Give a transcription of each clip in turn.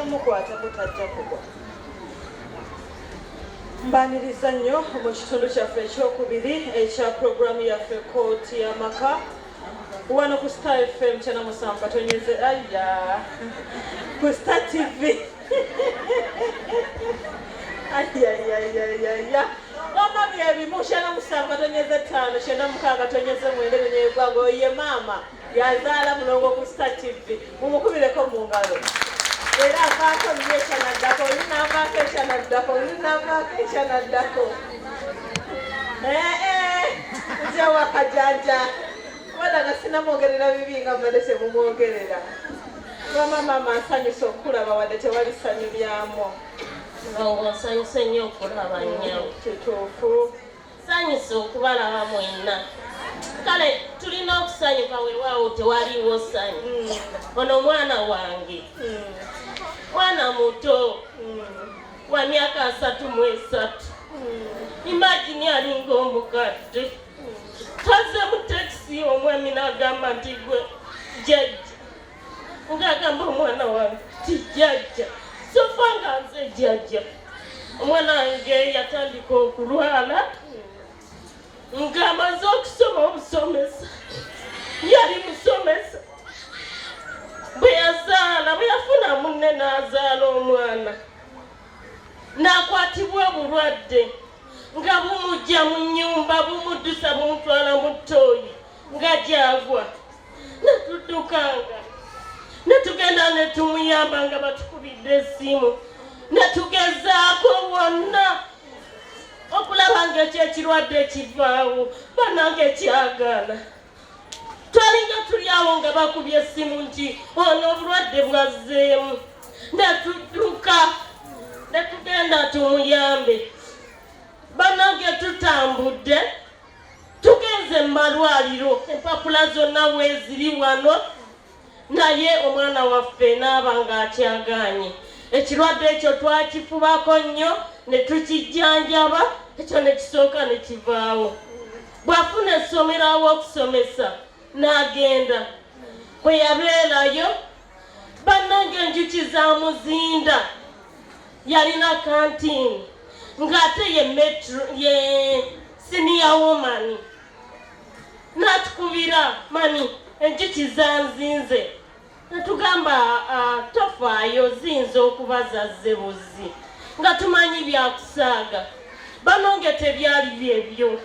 mukwata mutajja kugwa. Mbaniriza nnyo mu kitundu kyaffe ekyokubiri ekya puroguramu yaffe Kooti y'Amaka wano ku Star FM chana musamba tonyeze aya ku Star TV aya mama byebi mushana musamba tonyeze tano shena mukaga tonyeze mwende nyegwago ye mama yazala mulongo ku Star TV mumukubireko mu ngalo era akaako myechana dako inava kechana dako inava kechana dako njawa kajanja wala nasina mwogerera bibi nga mbadde mumwogerera mama nsanyusa okulaba wadde tewali ssanyu lyamu nsanyusa nnyo okulaba nnyo kituufu nsanyusa okubalaba mwenna kale tulina okusanyuka weewaawo tewaliwo ssanyu ono omwana wange mwana muto wa myaka 33 imagine alinga omukadde taze mu taxi omwami n'agamba nti gwe jjajja ng'agamba omwana wange ti jjajja sofa nga nze jjajja omwana wange yatandika okulwala ng'amaze okusoma obusomesa yali musomesa bwe yafuna munne n'azaala omwana n'akwatibwa obulwadde nga bumujja mu nnyumba bumuddusa bumutwala mu ttooyi nga gyagwa netuddukanga netugenda netumuyamba nga batukubidde essimu netugezaako wonna okulaba nga ekyekirwadde kivaawo bannange kyagaana twalinga tuli awo nga bakubye essimu nti ono obulwadde bwazzeemu netudduka netugenda tumuyambe bannange tutambudde tugenze mu malwaliro empapula zonna weeziri wano naye omwana waffe n'aba ng'akyagaanye ekirwadde ekyo twakifubako nnyo ne tukijjanjaba ekyo ne kisooka ne kivaawo bw'afuna essomero aw'okusomesa n'agenda bwe yabeerayo bannange enjuki za muzinda yalina kantiini ng'ate ye metro ye senior woman n'atukubira mani enjuki zanzinze netugamba tofaayo ziyinza okuba zazze buzzi nga tumanyi byakusaaga banonge tebyali byebyo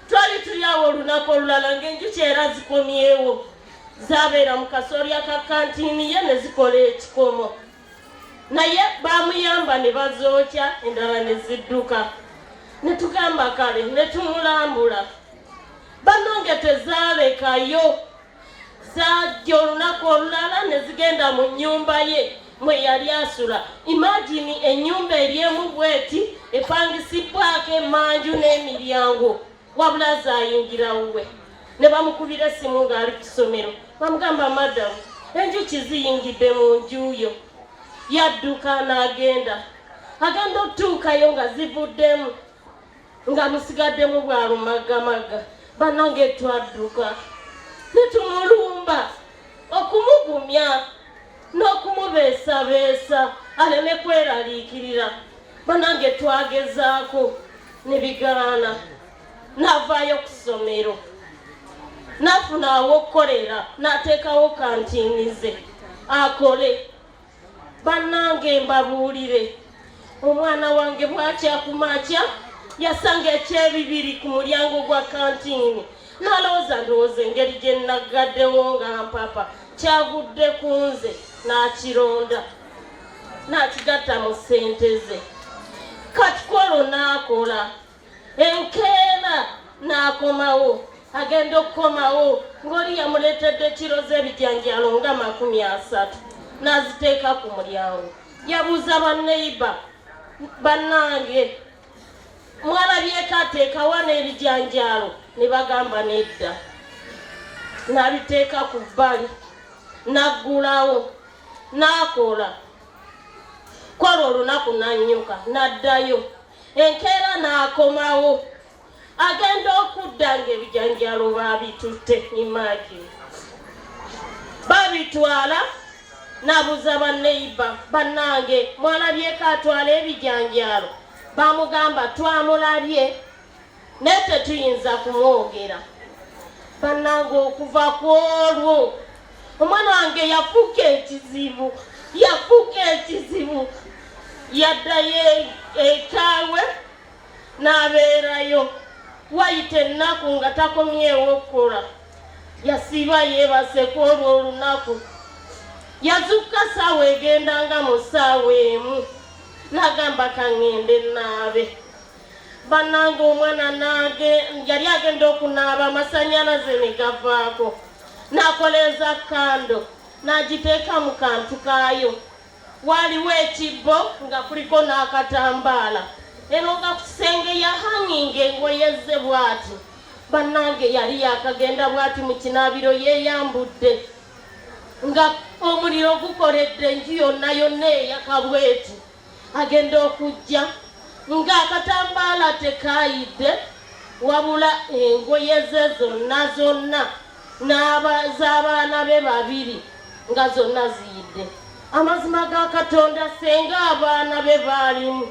twali tuli awo olunaku olulala ng'enjuki era zikomyewo zabeera mu kasolya ka kantiini ye ne zikola ekikomo naye bamuyamba ne bazookya endala ne zidduka netugamba kale netumulambula banonge tezaalekayo zajja olunaku olulala ne zigenda mu nnyumba ye mwe yali asula imagine ennyumba eryemu bweti epangisibwako emanju n'emiryango wabula zayingirawe ne bamukubira essimu ng'ali ku ssomero bamugamba madamu enjuki ziyingidde mu njuyo yadduka n'agenda agenda otuukayo nga zivuddemu nga musigaddemu bwalumagamaga bannange twadduka netumulumba okumugumya n'okumubeesabeesa aleme kweraliikirira bannange twagezaako ne bigaana n'avaayo ku ssomero n'afuna aw'okkolera n'ateekawo kantiini ze akole bannange mbabuulire omwana wange bwakyakumakya yasanga ekyebibiri ku mulyango gwa kantiini n'alowooza ndowooza engeri gye naggaddewo nga mpapa kyagudde ku nze n'akironda n'akigatta mu ssente ze katikolo n'akola enkeera n'akomawo agenda okukomawo ng'oli yamuleetedde kiro z'ebijanjalo nga 30 n'aziteeka ku mulyango yabuuza banneiba bannange mwalabyeko ateekawo n'ebijanjalo ne bagamba nedda n'abiteeka ku bbali n'aggulawo n'akola kola olunaku n'annyuka n'addayo enkeera n'akomawo agenda okudda ng'ebijanjalo baabitutte imagine babitwala nabuuza banneiba bannange mwalabyeko atwala ebijanjaalo bamugamba twamulabye naye tetuyinza kumwogera. Bannange okuva ku olwo omwana wange yafuuka ekizibu yaddayo ekaawe n'abeerayo wayita ennaku nga takomyewo okukola. Yasiiba yeebase ku olwo olunaku yazuuka ssaawa egendanga mu ssaawa emu n'agamba kaŋŋende naabe. Bannange omwana yali agenda okunaaba amasannyalaze ne gavaako n'akoleeza kando n'agiteeka mu kantu kaayo. Waaliwo ekibbo nga kuliko n'akatambaala eno nga ku kisenge yahanginga engoye ze bw'ati. Bannange yali yakagenda bw'ati mu kinaabiro yeeyambudde nga omuliro gukoledde enju yonna eyaka bweti. Agenda okujja ng'akatambaala tekaayidde wabula engoye ze zonna z'abaana be babiri nga zonna ziyidde. Amazima ga Katonda senga abaana be baalimu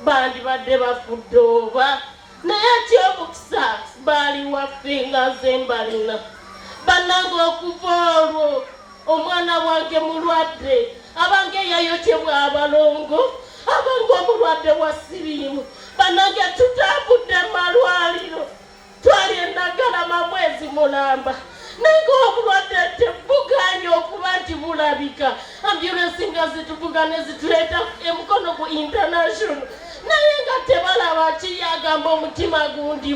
bandibadde bafudde oba naye eky'omukisa baali waffe nga nze mbalina. Bannange okuva olwo omwana wange mulwadde abange yayokyebwa abalongo abange omulwadde wa siriimu. Bannange tutambudde malwaliro twali eNagalama mwezi mulamba naye ng'obulwadde tebuganye okuba nti bulabika. Ambulensi nga zituvuga ne zituleeta emukono ku international naye nga tebalaba kiyagamba omutima gundi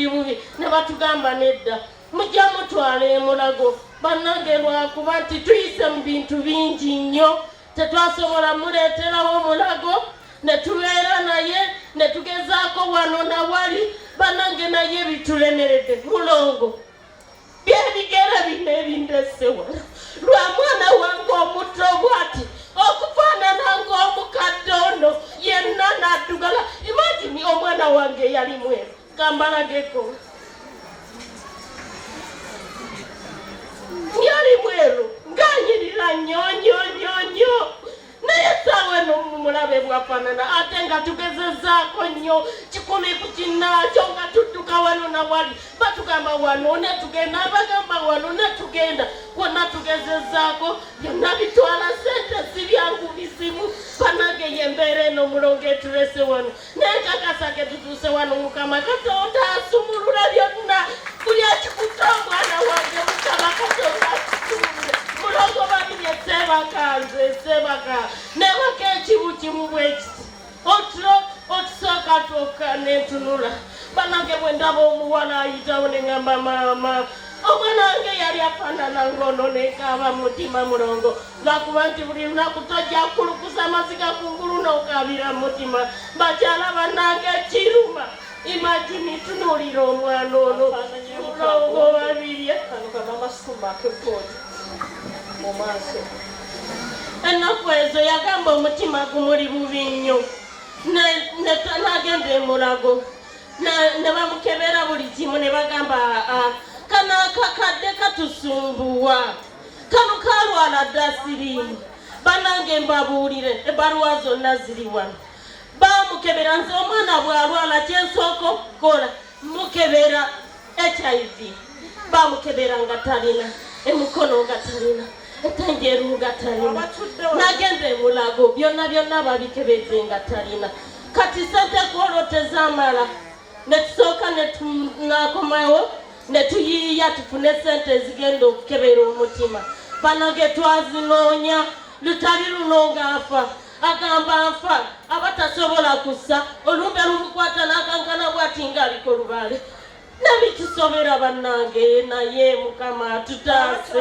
bubi ne batugamba nedda mujja mutwala emulago. Bannange lwakuba nti tuyise mu bintu bingi nnyo tetwasobola muleeterawo omulago ne tubeera naye ne tugezaako wano na wali. Bannange naye bitulemeredde mulongo byebigera bino ebindese wala lwa mwana wange omuto bw'ati okufaanana ng'omukadde ono yenna n'addugala. Imagine omwana wange yali mweru kambalageko yali mweru ng'anyirira nnyo naye essaawa eno mumulabe bwafaanana ate nga tugezezaako nnyo 10 ku kinnaakyo nga tudduka wano na wali batugamba wano ne tugenda abagamba wano ne tugenda wonna tugezezaako byonna bitwala ssente si byangu bizibu. Bannange y'embeera eno mulongo etulese wano naye kakasa ke tutuuse wano Mukama Katonda asumulula byonna buli akikutte omwana wange Mukama Katonda asumulula mulongo babinye sebaka nebaka ekibu kimu bwekiti otro otusooka twokka nentunula. Bannange bwe ndaba omuwala ayitawo ne ŋŋamba maama omwana wange yali afaanana ng'ono nekaaba mutima mulongo lwakuba nti buli lunaku tojja kulukusa maziga kungulu n'okabira mutima. Bakyala bannange kiruma imagine tunuulira omwana ono mulongo babirye ennaku ezo yagamba omutima gumuli bubi nnyo n'agenda emulago ne bamukebera buli kimu ne bagamba kano akakadde katusumbuwa kano kalwala dda siriimu. Bannange mbabuulire ebbaluwa zonna ziri wano bamukebera nze omwana bw'alwala kyensooka okukola mukebera HIV bamukebera nga talina emukono nga talina etanjeru nga talina n'agenda emulago byonna babikebedde nga talina. Kati sente kwolwo tezaamala ne tusooka ne tunakomawo ne tuyiiya tufune sente ezigenda okukebera omutima. Bannange twazinoonya lutali luno ng'afa agamba nfa abatasobola kussa olumbe lumukwata n'akankana bw'ati ng'aliko lubaale nebitusobera bannange naye Mukama atutaase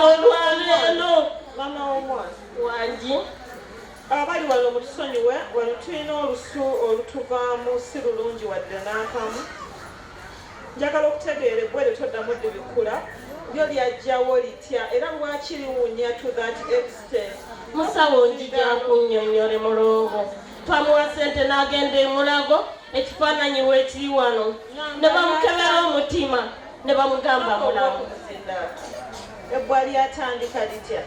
olwaleero. Mama w'omwana wangi abali wano mutusonyiwe wano tulina olusu olutuvaamu si lulungi wadde n'akamu. Njagala okutegeera eggwere toddamu dde bikula lyo lyajjawo litya era lwaki liwunya to that extent. musawo njija kunnyonnyole mulongo twamuwa sente n'agenda emulago ekifaananyi weekiri wano ne bamukebera omutima ne bamugamba mulago ebbwa lyatandika litya?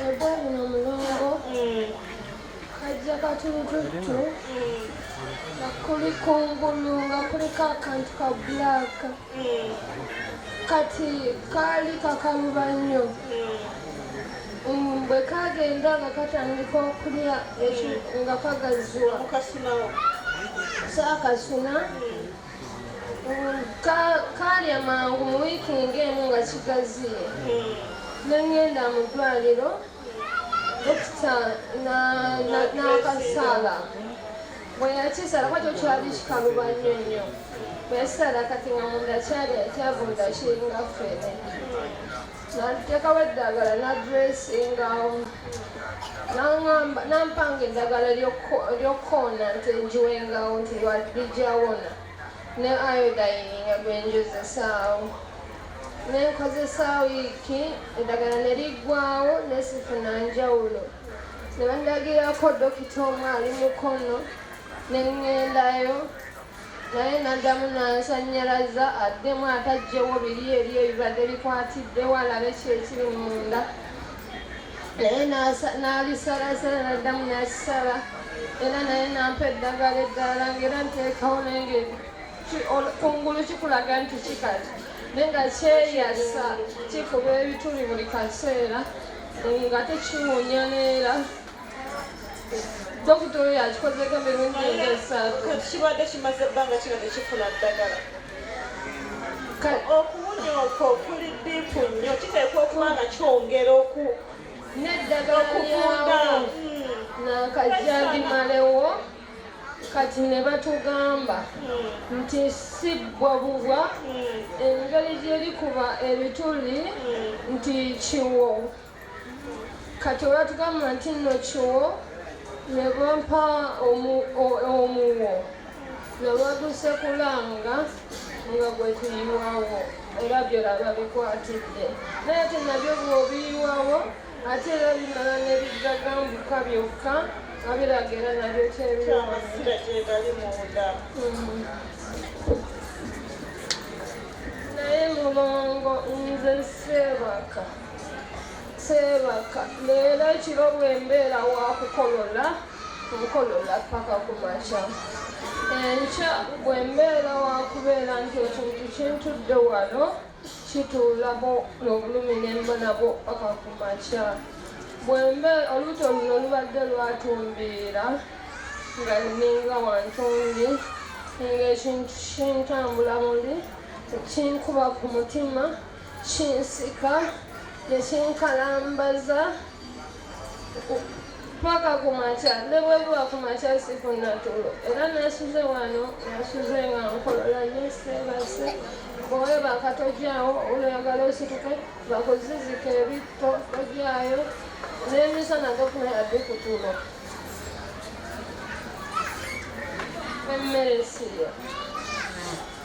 Ebbwa lino mulongo kajja katulututtu nga kuli kungulu nga kuliko akantu ka bbulaaka kati kaali kakaluba nnyo bwe kagenda nga katandika okulya nga kagazzwa saakasuna kalya mangu mu wiiki ng'emu nga kigaziye nengenda mu ddwaliro dokita n'akasaala bwe yakisala kwakyo kyali kikaluba nnyo nnyo bwe yasala kati nga munda kyavunda kiringa fene nateekawo eddagala nadressingawo nampanga eddagala lyokkoona nti njiwengawo nti lijawona ne iodine nga gwenjozesaawo nenkozesa wiiki eddagala ne liggwawo nesifuna njawulo ne bandagirako dokita omu ali mukono neŋŋendayo naye naddamu nansanyalaza addemu atajjewo biri eri ebibadde bikwatiddewo alabe kyekiri munda naye n'alisalasala naddamu nakisala era naye nampa eddagala eddala ngera nteekawo nenge kungulu kikulaga nti kikati naye nga kyeyasa kikuba ebituli buli kaseera nga tekiwunya neera dokita oyo yakikozeko emirundi engesatu kibadde kimaze ebbanga kino tekifuna ddagala okuwunya okwo kuli ddiipu nnyo kiteekwa okuba nga kyongera n'eddagala lyawo nakajjandimalewo kati ne batugamba nti si bwabubwa engeri gyerikuba ebituli nti kiwo kati olwatugamba nti nno kiwo ne bampa omuwo nolwaduse kulanga nga gwe tuyiwawo era byolaba bikwatidde naye ate nabyo bw'obiyiwawo ate era bimala ne biggagambuka byokka nga biraga era nabyo tebiamasira gyegali munda naye mulongo nze seebaka leero ekiro bwembeera wakukolola nkolola paka ku makya enkya bwembeera wakubeera nti ekintu kintudde wano kituulamo obulumi nembonabo paka ku makya bwembeera oluuto luno lubadde lwatumbiira nga ninga wantumbi ng'ekintu kintambula muli kinkuba ku mutima kinsika nekinkalambaza paka ku makya ne bwebuba ku makya sifuna tulo era nasuze wano nasuze nga nkolola neseebase boye bakatojaawo olweyagala osituke bakuzizika ebitto tojaayo n'emisana gafuna yadde ku tulo emmere sirya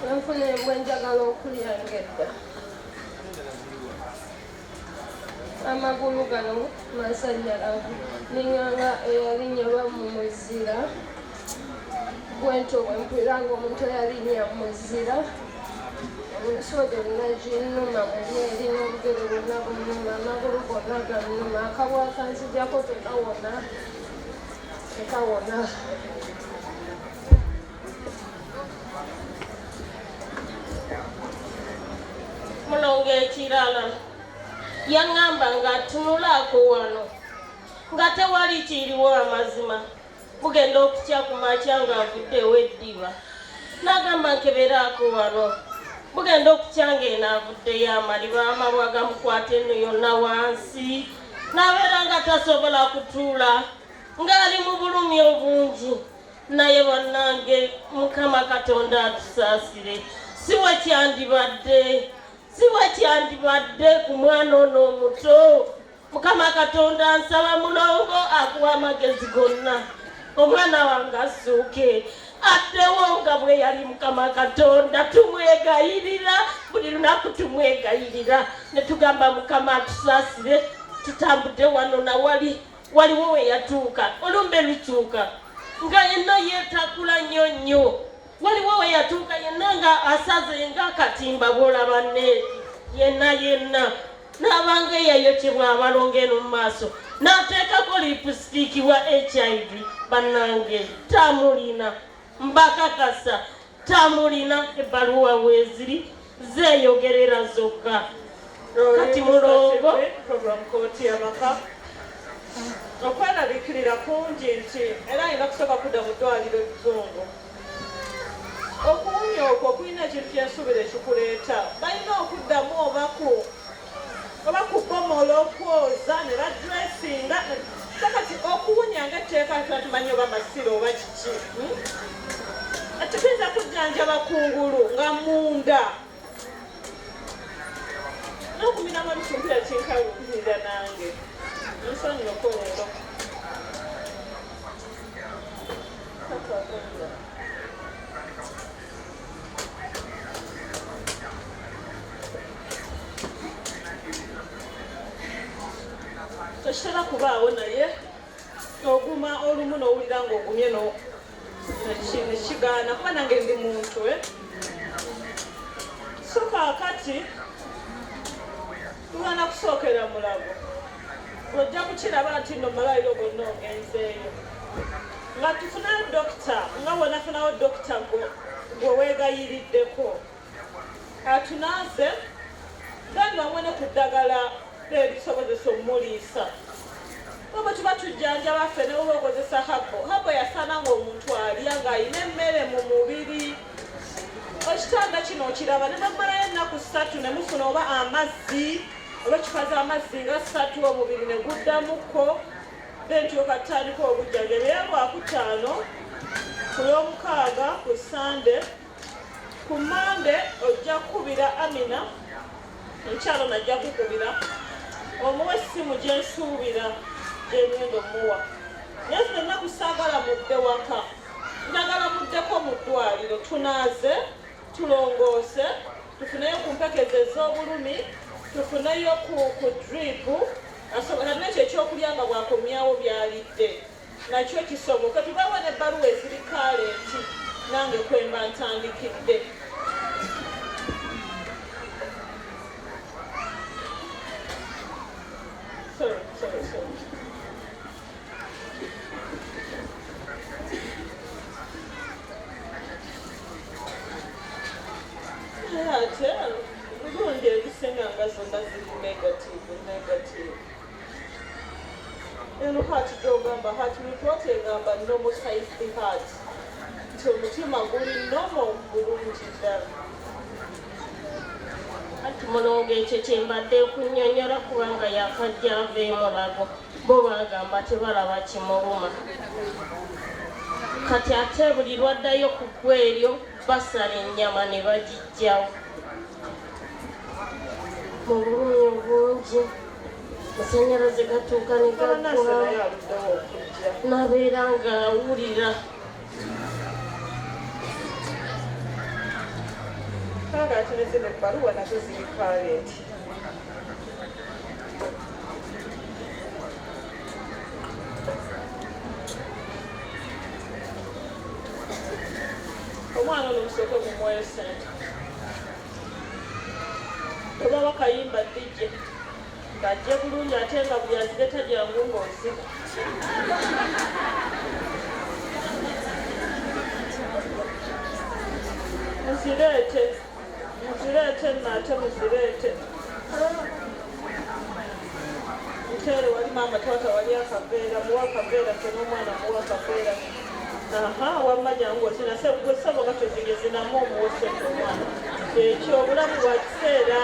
enfuna embwenjagala okulya ng'edda amagulu gano masanyalavu ninganga eyalinyalwa mu muzira bwento bwempwira nga omuntu eyalinya mu muzira omusodo linaginuma muli eri n'obugere bwonna bunnuma amagulu gonna gannuma akabwa kanzijako tekawona mulongo ekirala yaŋŋamba ng'atunulaako wano nga tewali kiriwo amazima bugenda okutya ku makya ng'avuddewo eddiba n'agamba nkeberaako wano bugenda okutya ng'eno avuddeyo amaliba amabwa gamukwata eno yonna wansi n'abeera nga tasobola kutuula ng'ali mu bulumi obungi naye bannange mukama katonda atusaasire si we kyandibadde ku mwana ono omuto mukama katonda nsaba mulongo akuwa amagezi gonna omwana wange assuuke addewo nga bwe yali mukama katonda tumwegayirira buli lunaku tumwegayirira ne tugamba mukama atusaasire tutambudde wano waliwo we yatuuka olumbe lukyuka nga yenna yeetakula nnyo waliwo we yatuuka yenna nga asaze nga akatimba bw'olaba neeti yenna n'abanga eyayokebwa abalongo eno mu maaso n'ateekako lipusitiiki wa HIV. Bannange tamulina, mbakakasa tamulina, ebbaluwa weeziri zeeyogerera zokka. Kati mulongo program kooti y'amaka okweraliikirira kungi nti era alina kusooka kudda mu ddwaliro ezzungu. Okuwunya okwo okulina ekintu kyensuubira ekikuleeta balina okuddamu oba kubomola okwoza ne badressinga. So kati okuwunya ng'etteeka tumanyi oba masiro oba kiki. Tetuyinza kujjanjaba kungulu nga munda n'okumira malusu mpira kinkawulira nange nsonyiwa okwolero. Tekitera kubaawo naye oguma olumu n'owulira ng'ogumye nekigaana kuba nange ndi muntu. So kaakati tugenda kusookera mulago ojja kukiraba nti nno malwaliro gonna ogenzeeyo nga tufunayo dokita nga bwonafunawo dokita gwe weegayiriddeko atunaaze then bamwe ne ku ddagala erisobozesa omuliisa oba tuba tujjanjaba ffe ne oba okozesa habo yasaana ng'omuntu alya ng'alina emmere mu mubiri. Ekitanda kino okiraba ne bamalayo ennaku 3 ne mufuna oba amazzi oba kifaza amazzi nga 3 omubiri ne guddamukko then tuyokatandika obujjanjabi. Era lwakutaano ku Lwomukaaga ku Sande ku Mande ojja kukubira Amina enkyalo najja kukubira omuwa essimu gyensuubira gyengenda omuwa. Naye zino ennaku saagala mudde waka njagala muddeko mu ddwaliro tunaaze tulongoose tufuneyo ku mpekeze ez'obulumi tufuneyo ku dripu asobora nekyo ekyokulya nga bwakomyawo byalidde nakyo kisoboke tubawa n'ebbaluwa eziri kaalenti nange kwemba ntandikidde. Sorry. Ate gundi ebisinga nga zonna ziri negative. Eno hati gyogamba hati report egamba normal sized heart nti omutima guli normal bulungi ddala. Kati mulongo ekyo kyembadde kunnyonnyola kubanga yakajja aveemu lago bo bagamba tebalaba kimuluma. Kati ate buli lwaddayo ku ggwa eryo basala ennyama ne bagijjawo mu bulumi obungi. Masannyalaze gatuuka ne gaggwa nabeera ng'awulira. Kanga ate ne zino ebbaluwa nazo ziri kaalenti. Omwana ono musooke mumuweyo ssente oba bakayimba DJ ng'ajje bulungi ate nga buli azireta gyangu ng'oziga. Muzireete nate muzireete. Mutere wali maama taata wali akaveera muwa akaveera fe n'omwana muwa akaveera. Wamma jangu osina gwe ssebo nga tozigezinamu omuwoseku omwana ekyo obulamu bwa kiseera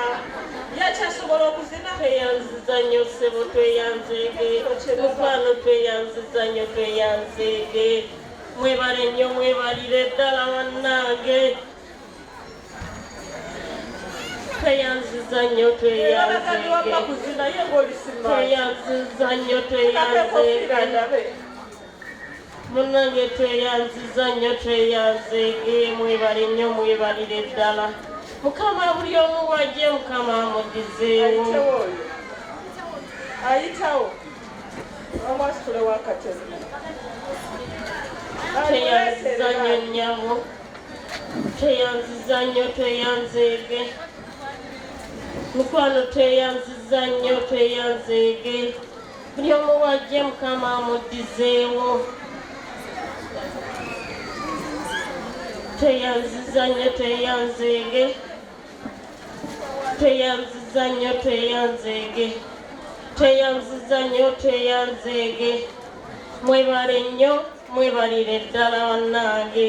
yakyasobola okuzina. Tweyanziza nnyo ssebo tweyanzeege mukwano tweyanziza nnyo tweyanzeege mwebale nnyo mwebalire ddala bannange tweyanziza nnyo tweyanzeege tweyanziza nnyo tweyanzeege munnange tweyanziza nnyo tweyanzeege mwebale nnyo mwebalire ddala. Mukama buli omu wajje Mukama amudizeewo. Ayitawo omwasitule w'akatebe. Tweyanziza nnyo nnyabo tweyanziza nnyo tweyanzeege mukwano teyanziza nnyo teyanzeege buli omu wajje mukama amuddizeewo teyanziza nnyo teyanzeege teyanziza nnyo teyanzeege teyanziza nnyo teyanzeege mwebale nnyo mwebalire ddala bannange